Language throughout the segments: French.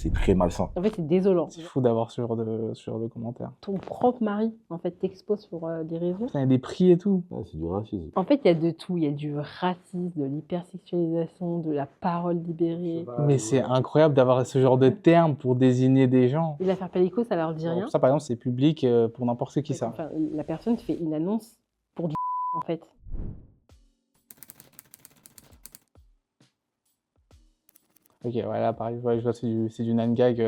c'est très malsain. En fait, c'est désolant. C'est fou d'avoir ce genre de commentaires. Ton propre mari, en fait, t'expose sur les réseaux. Il y a des prix et tout. Ouais, c'est du racisme. En fait, il y a de tout. Il y a du racisme, de l'hypersexualisation, de la parole libérée. Mais c'est incroyable d'avoir ce genre de termes pour désigner des gens. Et l'affaire Pellico, ça leur dit rien. Ça, par exemple, c'est public pour n'importe qui, ça. Enfin, la personne fait une annonce pour du en fait. Ok, ouais, là, pareil, ouais, je vois, c'est du Nangag.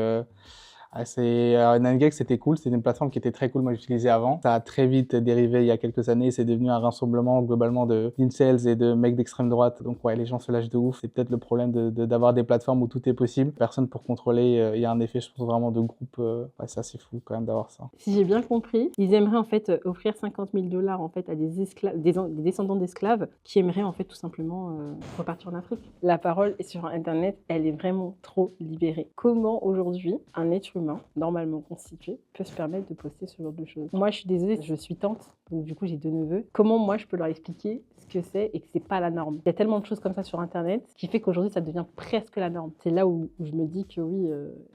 Nangag, c'était cool, c'était une plateforme qui était très cool, moi j'utilisais avant. Ça a très vite dérivé il y a quelques années, c'est devenu un rassemblement globalement d'incels et de mecs d'extrême droite. Donc ouais, les gens se lâchent de ouf. C'est peut-être le problème d'avoir des plateformes où tout est possible. Personne pour contrôler, il y a un effet, je pense, vraiment de groupe. Ouais, ça c'est fou quand même d'avoir ça. Si j'ai bien compris, ils aimeraient en fait offrir 50 000 $ en fait à des esclaves, des descendants d'esclaves qui aimeraient en fait tout simplement repartir en Afrique. La parole sur Internet, elle est vraiment trop libérée. Comment aujourd'hui un être humain normalement constitué peut se permettre de poster ce genre de choses? Moi, je suis désolée, je suis tante, donc du coup j'ai 2 neveux. Comment moi je peux leur expliquer ce que c'est et que c'est pas la norme? Il y a tellement de choses comme ça sur Internet, ce qui fait qu'aujourd'hui ça devient presque la norme. C'est là où je me dis que oui,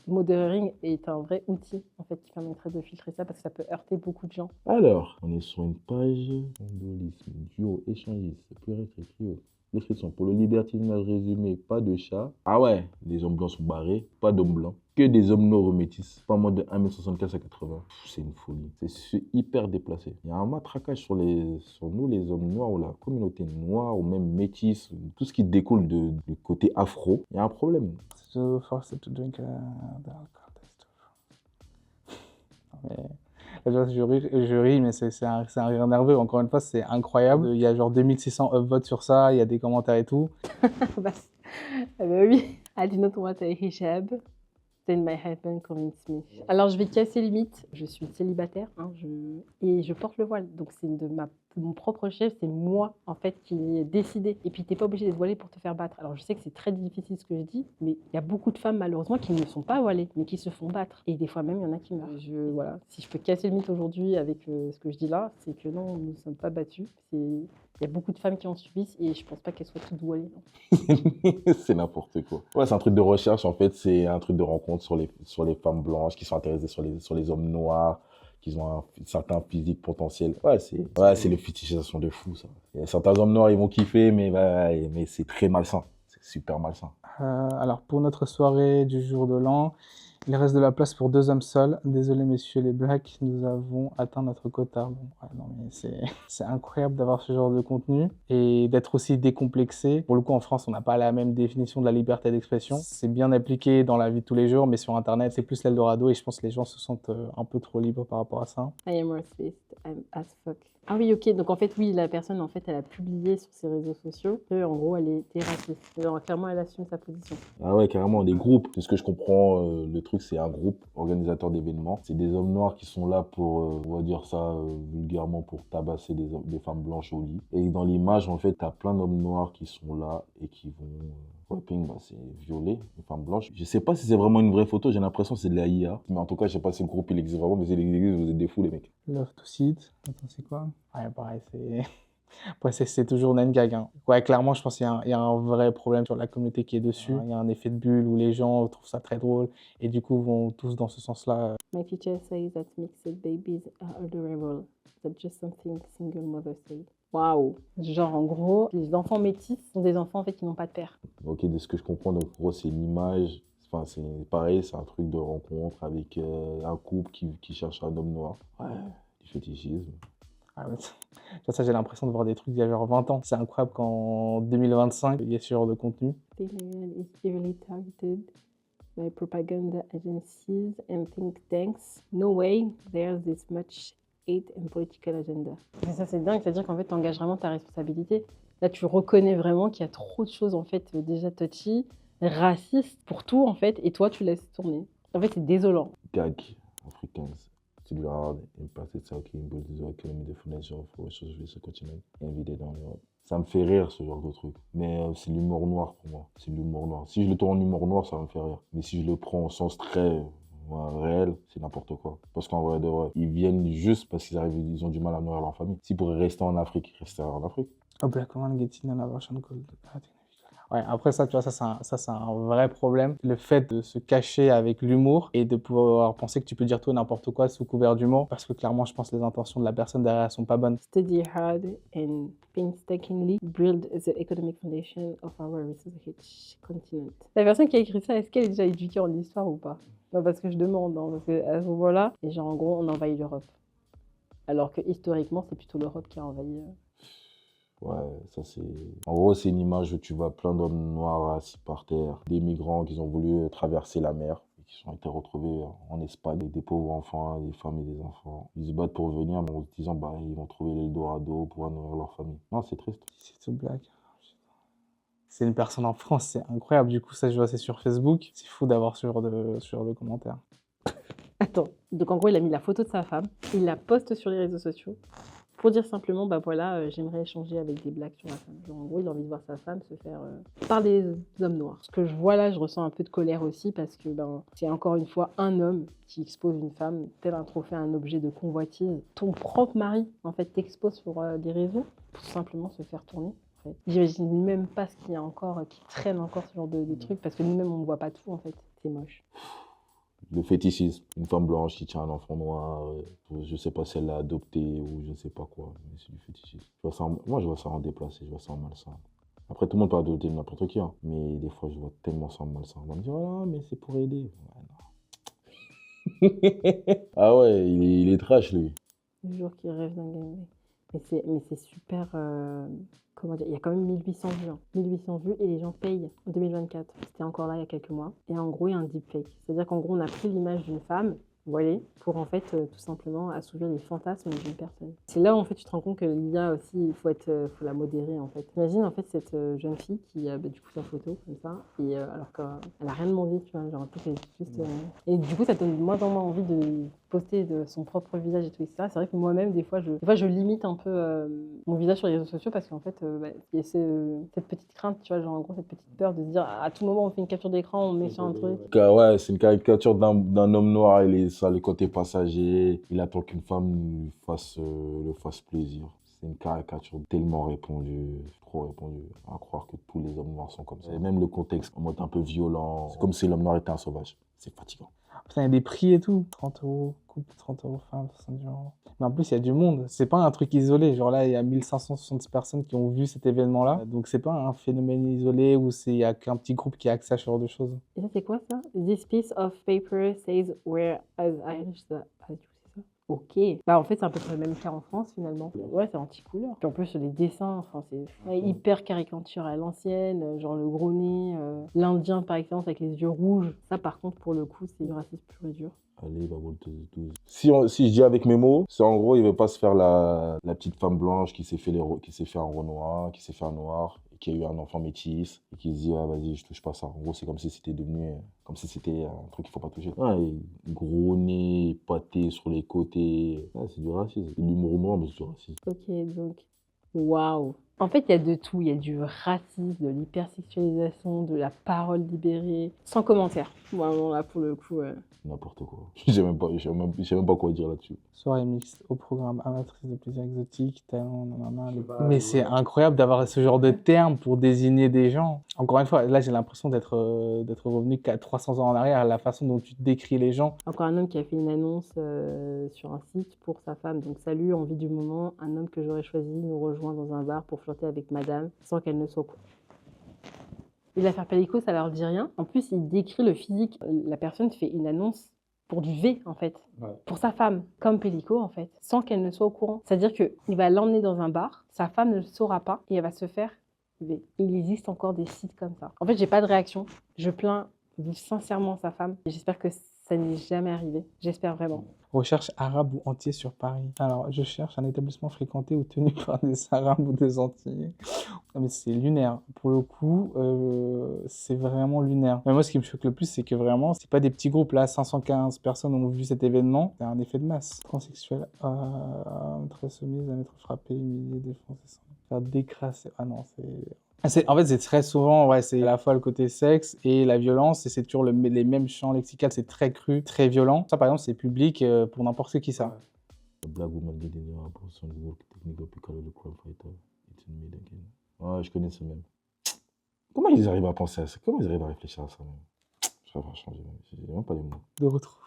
Mothering est un vrai outil en fait qui permettrait de filtrer ça parce que ça peut heurter beaucoup de gens. Alors, on est sur une page symbolisme, duo, échangiste, pluriel, trio. Description, pour le libertinage résumé, pas de chat. Ah ouais, les hommes blancs sont barrés, pas d'hommes blancs. Que des hommes noirs métis, pas moins de 1m74 à 80. C'est une folie. C'est hyper déplacé. Il y a un matraquage sur nous, les hommes noirs, ou la communauté noire, ou même métis, tout ce qui découle du côté afro. Il y a un problème. So forced to drink the alcohol. Je ris, mais c'est un rire nerveux. Encore une fois, c'est incroyable. Il y a genre 2600 upvotes sur ça, il y a des commentaires et tout. Bah oui. I did not want a hijab. Then my husband convinced me. Alors je vais casser les mythes. Je suis célibataire et je porte le voile. Donc c'est de mon propre chef, c'est moi en fait qui l'ai décidé. Et puis t'es pas obligé d'être voilée pour te faire battre. Alors je sais que c'est très difficile ce que je dis, mais il y a beaucoup de femmes malheureusement qui ne sont pas voilées, mais qui se font battre. Et des fois même il y en a qui meurent. Voilà, si je peux casser le mythe aujourd'hui avec ce que je dis là, c'est que non, nous ne sommes pas battus. Il y a beaucoup de femmes qui en subissent et je pense pas qu'elles soient toutes voilées. C'est n'importe quoi. Ouais, c'est un truc de recherche en fait, c'est un truc de rencontre sur les femmes blanches qui sont intéressées sur les hommes noirs, qui ont un certain physique potentiel. Ouais, c'est le fétichisation de fou ça. Il y a certains hommes noirs, ils vont kiffer, mais c'est très malsain. C'est super malsain. Alors pour notre soirée du jour de l'an, il reste de la place pour 2 hommes seuls. Désolé messieurs les blacks, nous avons atteint notre quota. Bon, ouais, non, mais c'est incroyable d'avoir ce genre de contenu et d'être aussi décomplexé. Pour le coup, en France, on n'a pas la même définition de la liberté d'expression. C'est bien appliqué dans la vie de tous les jours, mais sur Internet, c'est plus l'Eldorado et je pense que les gens se sentent un peu trop libres par rapport à ça. I am racist, I'm as fuck. Ah oui, ok, donc en fait, oui, la personne, en fait, elle a publié sur ses réseaux sociaux que, en gros, elle était raciste. Alors, clairement, elle assume sa position. Ah ouais, carrément, des groupes. C'est ce que je comprends, le truc, c'est un groupe organisateur d'événements. C'est des hommes noirs qui sont là pour, on va dire ça vulgairement, pour tabasser des femmes blanches au lit. Et dans l'image, en fait, t'as plein d'hommes noirs qui sont là et qui vont... c'est violer une femme blanche. Je sais pas si c'est vraiment une vraie photo, j'ai l'impression que c'est de la IA. Mais en tout cas, je sais pas si le groupe il existe vraiment, mais s'il existe, vous êtes des fous, les mecs. Love to see it. Attends, c'est quoi? Ouais, pareil, c'est... Ouais, c'est toujours Nangag. Hein. Ouais, clairement, je pense qu'il y a un vrai problème sur la communauté qui est dessus. Il y a un effet de bulle où les gens trouvent ça très drôle et du coup vont tous dans ce sens-là. My teacher says that mixed babies are adorable. That's just something single mother said. Waouh! Genre, en gros, les enfants métis sont des enfants en fait qui n'ont pas de père. Ok, de ce que je comprends, donc, en gros, c'est une image. Enfin, c'est pareil, c'est un truc de rencontre avec un couple qui cherche un homme noir. Ouais, du fétichisme. Ah ouais. Ça, j'ai l'impression de voir des trucs d'il y a genre 20 ans. C'est incroyable qu'en 2025, il y ait ce genre de contenu. Telegram is heavily targeted by propaganda agencies and think tanks. No way there's this much hate and political agenda. Mais ça, c'est dingue, c'est-à-dire qu'en fait, tu engages vraiment ta responsabilité. Là, tu reconnais vraiment qu'il y a trop de choses, en fait, déjà touchy, racistes pour tout, en fait, et toi, tu laisses tourner. En fait, c'est désolant. Gag africains. Studio hard, impacted talking, build the economy, the financial forces of the continent, invaded dans l'Europe. Ça me fait rire ce genre de truc. Mais c'est l'humour noir pour moi. C'est l'humour noir. Si je le tourne en humour noir, ça va me faire rire. Mais si je le prends au sens très réel, c'est n'importe quoi. Parce qu'en vrai de vrai, ils viennent juste parce ils ont du mal à nourrir leur famille. S'ils pourraient rester en Afrique, ils resteraient en Afrique. A black woman gets in an abortion called... Ouais, après ça, tu vois, ça, c'est un vrai problème. Le fait de se cacher avec l'humour et de pouvoir penser que tu peux dire tout et n'importe quoi sous couvert d'humour, parce que clairement, je pense que les intentions de la personne derrière sont pas bonnes. Study hard and painstakingly build the economic foundation of our resource-rich continent. La personne qui a écrit ça, est-ce qu'elle est déjà éduquée en histoire ou pas? Non, parce que je demande, hein, parce qu'à ce moment-là, et genre en gros, on envahit l'Europe. Alors que historiquement, c'est plutôt l'Europe qui a envahi. Ouais, ça c'est... En gros, c'est une image où tu vois plein d'hommes noirs assis par terre, des migrants qui ont voulu traverser la mer et qui ont été retrouvés en Espagne, avec des pauvres enfants, des femmes et des enfants. Ils se battent pour venir, mais en se disant, bah, ils vont trouver l'Eldorado pour nourrir leur famille. Non, c'est triste. C'est tout blague. C'est une personne en France, c'est incroyable. Du coup, ça, je vois, c'est sur Facebook. C'est fou d'avoir ce genre de commentaires. Attends, donc en gros, il a mis la photo de sa femme, il la poste sur les réseaux sociaux pour dire simplement, bah voilà, j'aimerais échanger avec des blagues sur ma femme. Genre, en gros, il a envie de voir sa femme se faire par des hommes noirs. Ce que je vois là, je ressens un peu de colère aussi parce que ben, c'est encore une fois un homme qui expose une femme tel un trophée, un objet de convoitise. Ton propre mari, en fait, t'expose sur des réseaux pour tout simplement se faire tourner. En fait. J'imagine même pas ce qu'il y a encore, qui traîne encore ce genre de trucs parce que nous-mêmes, on ne voit pas tout, en fait. C'est moche. Le fétichisme, une femme blanche qui tient un enfant noir, je sais pas si elle l'a adopté ou je sais pas quoi, mais c'est du fétichisme. Moi, je vois ça en déplacé, je vois ça en malsain. Après, tout le monde peut adopter n'importe qui, hein, mais des fois, je vois tellement ça en malsain. On va me dire, ah, mais c'est pour aider. Ouais, non. Ah ouais, il est trash, lui. Le jour qu'il rêve d'un gangbang. Mais c'est super. Comment dire? Il y a quand même 1800 vues. 1800 vues et les gens payent en 2024. C'était encore là il y a quelques mois. Et en gros, il y a un deepfake. C'est-à-dire qu'en gros, on a pris l'image d'une femme, vous voyez, pour en fait tout simplement assouvir les fantasmes d'une personne. C'est là où en fait tu te rends compte que l'IA aussi, il faut la modérer en fait. Imagine en fait cette jeune fille qui a du coup sa photo comme ça, et alors qu'elle a rien demandé, tu vois, genre un peu c'est juste. Et du coup, ça donne de moins en moins envie de poster de son propre visage et tout, etc. C'est vrai que moi-même, des fois, je limite un peu mon visage sur les réseaux sociaux parce qu'en fait, il y a cette petite crainte, tu vois, genre en gros, cette petite peur de se dire à tout moment, on fait une capture d'écran, on met sur un truc. Ouais, c'est une caricature d'un homme noir, ça a le côté passager, il attend qu'une femme le fasse plaisir. C'est une caricature tellement répandue, trop répandue, à croire que tous les hommes noirs sont comme ça. Et même le contexte en mode un peu violent, c'est comme si l'homme noir était un sauvage. C'est fatigant. Putain, il y a des prix et tout. 30 € couple, 30 € femme, 70 €. Mais en plus, il y a du monde. C'est pas un truc isolé. Genre là, il y a 1570 personnes qui ont vu cet événement-là. Donc c'est pas un phénomène isolé où il y a qu'un petit groupe qui a accès à ce genre de choses. Et ça, c'est quoi ça? This piece of paper says where as Irish the... Ah, du coup, c'est ça? Ok. Bah en fait, c'est un peu le même cas en France finalement. Ouais, c'est anti-couleur. Puis en plus, les dessins, enfin, c'est hyper caricature à l'ancienne, genre le gros nez, l'Indien par exemple avec les yeux rouges. Ça, par contre, pour le coup, c'est du racisme pur et dur. Allez, va voir le 12. Si je dis avec mes mots, c'est en gros, il veut pas se faire la petite femme blanche qui s'est fait un Renoir, qui s'est fait un noir, et qui a eu un enfant métis, et qui se dit, ah vas-y, je touche pas ça. En gros, c'est comme si c'était comme si c'était un truc qu'il faut pas toucher. Ah, et gros nez, pâté sur les côtés. Ah, c'est du racisme. C'est de l'humour noir, mais c'est du racisme. Ok, donc, waouh. En fait, il y a de tout. Il y a du racisme, de l'hypersexualisation, de la parole libérée. Sans commentaire. Vraiment, là, pour le coup. N'importe quoi. Je sais même pas quoi dire là-dessus. Soirée mixte au programme amatrice de plaisir exotique, talent, mais c'est incroyable d'avoir ce genre de termes pour désigner des gens. Encore une fois, là j'ai l'impression d'être revenu 300 ans en arrière, la façon dont tu décris les gens. Encore un homme qui a fait une annonce sur un site pour sa femme. Donc, salut, envie du moment, un homme que j'aurais choisi nous rejoint dans un bar pour flirter avec madame sans qu'elle ne soit au courant. Et l'affaire Pellico, ça leur dit rien. En plus, il décrit le physique. La personne fait une annonce pour du V, en fait. Ouais. Pour sa femme, comme Pellico, en fait, sans qu'elle ne soit au courant. C'est-à-dire qu'il va l'emmener dans un bar, sa femme ne le saura pas, et elle va se faire V. Il existe encore des sites comme ça. En fait, j'ai pas de réaction. Je plains sincèrement sa femme. J'espère que ça n'est jamais arrivé. J'espère vraiment. Recherche arabe ou entier sur Paris. Alors, je cherche un établissement fréquenté ou tenu par des arabes ou des entiers. Non, mais c'est lunaire. Pour le coup, c'est vraiment lunaire. Mais moi, ce qui me choque le plus, c'est que vraiment, c'est pas des petits groupes. Là, 515 personnes ont vu cet événement. C'est un effet de masse. Transsexuel, très soumise à être frappé, humilié, défoncé, faire décrasser. Ah non, en fait, c'est très souvent, ouais, c'est à la fois le côté sexe et la violence, et c'est toujours les mêmes champs lexicaux, c'est très cru, très violent. Ça, par exemple, c'est public pour n'importe qui, ça. The black woman leading the opposition work technical because of the crime fighter. It's in mid again. Ah, je connais ce même. Comment ils arrivent à penser à ça? Comment ils arrivent à réfléchir à ça même? Ça va changer, j'ai même pas les mots. De retrouver.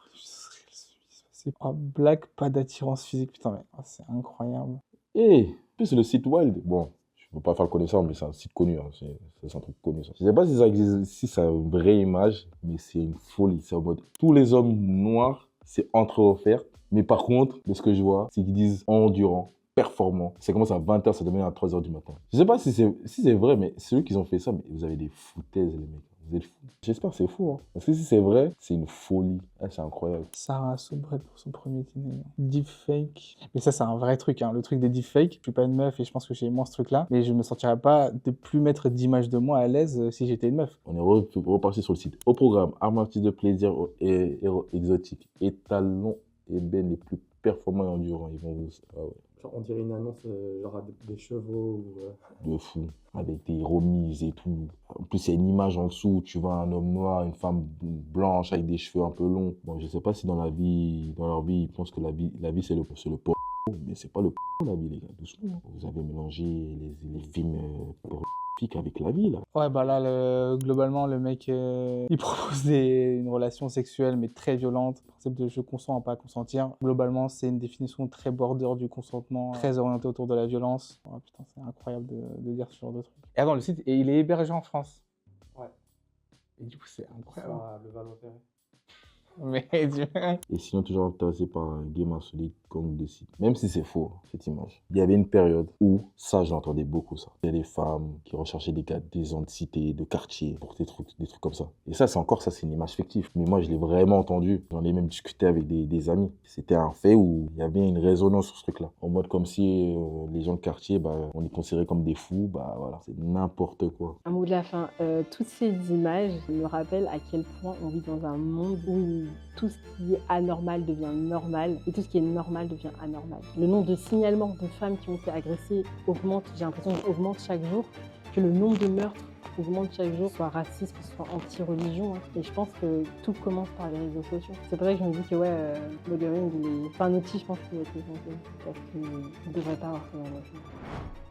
C'est pas black, pas d'attirance physique. Putain, mais c'est incroyable. Et plus le site Wild, bon, je ne peux pas faire le connaisseur, mais c'est un site connu, hein, c'est un truc connu. Ça. Je ne sais pas si ça existe, si c'est une vraie image, mais c'est une folie. C'est en mode, tous les hommes noirs, c'est entre-offert. Mais par contre, de ce que je vois, c'est qu'ils disent endurant, performant. Ça commence à 20h, ça termine à 3h du matin. Je ne sais pas si c'est vrai, mais c'est eux qui ont fait ça, mais vous avez des foutaises, les mecs. Vous êtes fous. J'espère que c'est fou, hein. Parce que si c'est vrai, c'est une folie. Ah, c'est incroyable. Sarah Sobret pour son premier dîner. Deepfake. Mais ça, c'est un vrai truc, hein. Le truc des deepfakes. Je suis pas une meuf et je pense que j'ai moins ce truc-là. Mais je me sentirais pas de plus mettre d'image de moi à l'aise si j'étais une meuf. On est reparti sur le site. Au programme, armature de plaisir et exotique. Étalons et ben les plus performants et endurants. Ils vont vous... Ah ouais. Genre, on dirait une annonce genre des chevaux ou... De fou, avec des remises et tout. En plus, il y a une image en dessous où tu vois un homme noir, une femme blanche avec des cheveux un peu longs. Bon, je sais pas si dans leur vie, ils pensent que la vie c'est le porno, mais c'est pas le porno, la vie, les gars, doucement. Vous avez mélangé les films pornographiques avec la vie, là. Ouais, bah là, globalement, le mec, il propose une relation sexuelle, mais très violente. Le principe de je consens à pas consentir. Globalement, c'est une définition très border du consentement, très orientée autour de la violence. Oh, putain, c'est incroyable de dire ce genre de truc. Et attends, le site, et il est hébergé en France. Ouais. Et du coup, c'est incroyable. Ça, le Valois-Perret. Mais Et sinon, toujours intéressé par un game insolite comme de site. Même si c'est faux, cette image. Il y avait une période où, ça, j'entendais beaucoup ça. Il y a des femmes qui recherchaient des gars des gens de cité, de quartier, pour des trucs comme ça. Et ça, c'est une image fictive. Mais moi, je l'ai vraiment entendu. J'en ai même discuté avec des amis. C'était un fait où il y avait une résonance sur ce truc-là. En mode comme si les gens de quartier, bah, on les considérait comme des fous. Bah voilà, c'est n'importe quoi. Un mot de la fin. Toutes ces images me rappellent à quel point on vit dans un monde où tout ce qui est anormal devient normal et tout ce qui est normal devient anormal. Le nombre de signalements de femmes qui ont été agressées augmente, j'ai l'impression qu'il augmente chaque jour, que le nombre de meurtres augmente chaque jour, soit raciste, soit anti-religion. Hein. Et je pense que tout commence par les réseaux sociaux. C'est pour ça que je me dis que Mothering, c'est un outil, je pense, qui va être essentiel parce qu'il ne devrait pas avoir ce genre de choses.